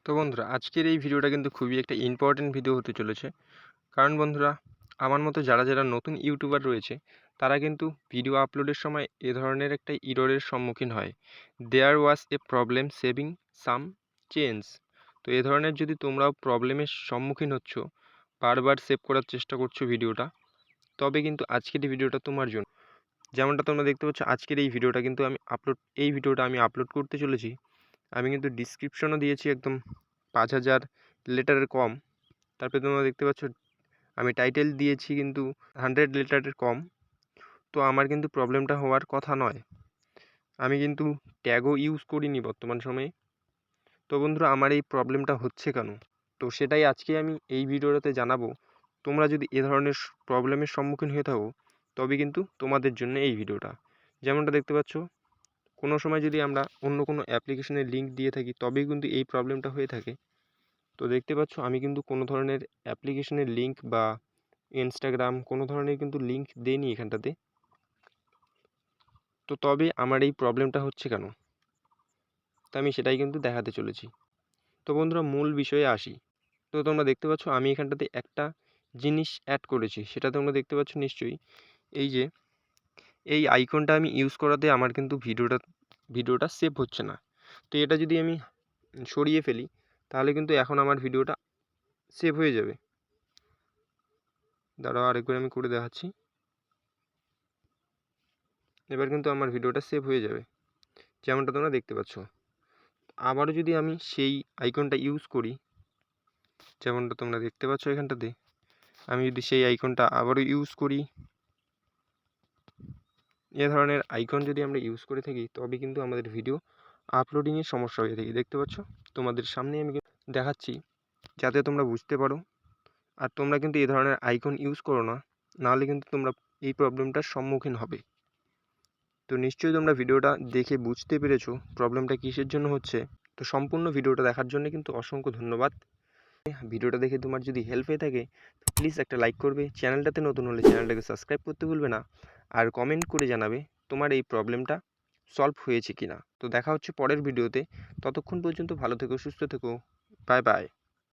তো বন্ধুরা, আজকের এই ভিডিওটা কিন্তু খুবই একটা ইম্পর্টেন্ট ভিডিও হতে চলেছে। কারণ বন্ধুরা, আমার মতো যারা নতুন ইউটিউবার রয়েছে তারা কিন্তু ভিডিও আপলোডের সময় এ ধরনের একটা ইররের সম্মুখীন হয়। There was a problem saving some change. তো এ ধরনের যদি তোমরাও প্রবলেমের সম্মুখীন হচ্ছ, বারবার সেভ করার চেষ্টা করছো ভিডিওটা, তবে কিন্তু আজকের এই ভিডিওটা তোমার জন্য। যেমনটা তোমরা দেখতে পাচ্ছ, আজকের এই ভিডিওটা কিন্তু এই ভিডিওটা আমি আপলোড করতে চলেছি। আমি কিন্তু ডিসক্রিপশনও দিয়েছি একদম 5000 লেটারের কম। তারপরে তোমরা দেখতে পাচ্ছ আমি টাইটেল দিয়েছি কিন্তু 100 লেটারের কম। তো আমার কিন্তু প্রবলেমটা হওয়ার কথা নয়। আমি কিন্তু ট্যাগও ইউজ করিনি বর্তমান সময়ে। তো বন্ধুরা, আমার এই প্রবলেমটা হচ্ছে কেন? তো সেটাই আজকে আমি এই ভিডিওটাতে জানাবো। তোমরা যদি এ ধরনের প্রবলেমের সম্মুখীন হয়ে থাকো, তবে কিন্তু তোমাদের জন্য এই ভিডিওটা। যেমনটা দেখতে পাচ্ছ, কোনো সময় যদি আমরা অন্য কোনো অ্যাপ্লিকেশনের লিঙ্ক দিয়ে থাকি, তবেই কিন্তু এই প্রবলেমটা হয়ে থাকে। তো দেখতে পাচ্ছ আমি কিন্তু কোনো ধরনের অ্যাপ্লিকেশনের লিঙ্ক বা ইনস্টাগ্রাম কোনো ধরনের কিন্তু লিঙ্ক দেইনি এখানটাতে। তো তবে আমার এই প্রবলেমটা হচ্ছে কেন, তো আমি সেটাই কিন্তু দেখাতে চলেছি। তো বন্ধুরা, মূল বিষয়ে আসি। তো তোমরা দেখতে পাচ্ছ আমি এখানটাতে একটা জিনিস অ্যাড করেছি, সেটা তোমরা দেখতে পাচ্ছ নিশ্চয়ই। এই যে এই আইকনটা আমি ইউজ করাতে আমার কিন্তু ভিডিওটা সেভ হচ্ছে না। তো এটা যদি আমি সরিয়ে ফেলি, তাহলে কিন্তু এখন আমার ভিডিওটা সেভ হয়ে যাবে। দাঁড়াও, আরেকবার আমি করে দেখাচ্ছি। এবার কিন্তু আমার ভিডিওটা সেভ হয়ে যাবে, যেমনটা তোমরা দেখতে পাচ্ছ। আবারও যদি আমি সেই আইকনটা ইউজ করি, যেমনটা তোমরা দেখতে পাচ্ছ এখানটাতে, আমি যদি সেই আইকনটা আবারও ইউজ করি, এ ধরনের আইকন যদি আমরা ইউজ করে থাকি, তবে কিন্তু আমাদের ভিডিও আপলোডিংয়ের সমস্যা হয়ে থাকে। দেখতে পাচ্ছ, তোমাদের সামনে আমি দেখাচ্ছি যাতে তোমরা বুঝতে পারো। আর তোমরা কিন্তু এ ধরনের আইকন ইউজ করো না, নাহলে কিন্তু তোমরা এই প্রবলেমটার সম্মুখীন হবে। তো নিশ্চয়ই তোমরা ভিডিওটা দেখে বুঝতে পেরেছো প্রবলেমটা কিসের জন্য হচ্ছে। তো সম্পূর্ণ ভিডিওটা দেখার জন্য কিন্তু অসংখ্য ধন্যবাদ। ভিডিওটা দেখে তোমার যদি হেল্প হয়ে থাকে, তো প্লিজ একটা লাইক করবে। চ্যানেলটাতে নতুন হলে চ্যানেলটাকে সাবস্ক্রাইব করতে ভুলবে না। আর কমেন্ট করে জানাবে তোমার এই প্রবলেমটা সলভ হয়েছে কিনা। তো দেখা হচ্ছে পরের ভিডিওতে। ততক্ষণ পর্যন্ত ভালো থেকো, সুস্থ থেকো। Bye bye.